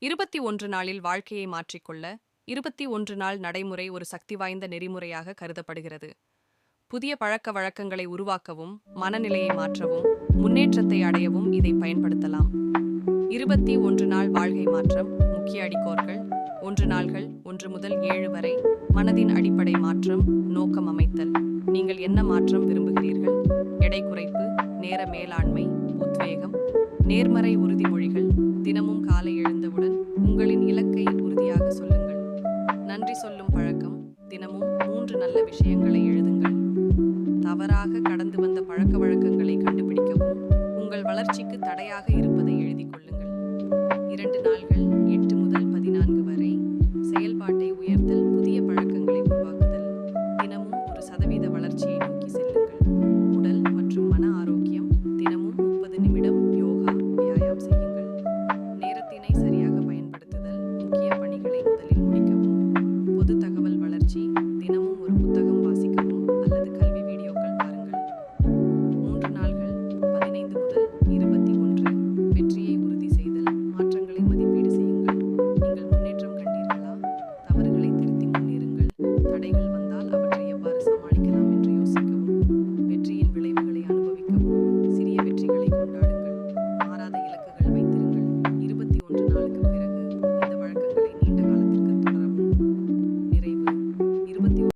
21 நாளில் வாழ்க்கையை மாற்றிக்கொள்ள 21 நாள் நடைமுறை ஒரு சக்தி வாய்ந்த நெறிமுறையாக கருதப்படுகிறது. புதிய பழக்க வழக்கங்களை உருவாக்கவும், மனநிலையை மாற்றவும், முன்னேற்றத்தை அடையவும் இதை பயன்படுத்தலாம். 21 நாள் வாழ்க்கை மாற்றம் முக்கிய அடிக்கோர்கள். 1 நாள்கள் 1 முதல் 7 வரை. மனதின் அடிப்படை மாற்றம், நோக்கம் அமைத்தல். நீங்கள் என்ன மாற்றம் விரும்புகிறீர்கள்? எடை குறைப்பு, நேர மேலாண்மை, உத்வேகம். நேர்மறை உறுதிமொழிகள். தினமும் காலை எழுந்தவுடன் உங்களின் இலக்கை உறுதியாக சொல்லுங்கள். நன்றி சொல்லும் பழக்கம். தினமும் 3 நல்ல விஷயங்களை எழுதுங்கள். தவறாக கடந்து வந்த பழக்க வழக்கங்களை கண்டுபிடிக்கவும், உங்கள் வளர்ச்சிக்கு தடையாக இருப்பதை எழுதிக் கொள்ளுங்கள். 2 நாள்கள் 8 முதல் 14 வரை. செயல்பாட்டை உயர்த்தல், புதிய பழக்கங்களை உருவாக்குதல். தினமும் 1% வளர்ச்சியை நோக்கி செல்லுங்கள். உடல் மற்றும் மன ஆரோக்கியம். தினமும் 30 நிமிடம் யோகா, வியாயாம் செய்யுங்கள். நேரத்தினை சரியாக பயன்படுத்துதல், முக்கிய பணிகளை முதலில் முடிக்கவும். பொது தகவல் வளர்ச்சி. தினமும் ஒரு புத்தகம் வாசிக்கவும் அல்லது கல்வி வீடியோக்கள் பாருங்கள். 3 நாள்கள் 15 முதல் 21. வெற்றியை உறுதி செய்தல், மாற்றங்களை மதிப்பீடு செய்யுங்கள். நீங்கள் முன்னேற்றம் கண்டீர்களா? தவறுகளை திருத்தி முன்னேறுங்கள். தடைகள்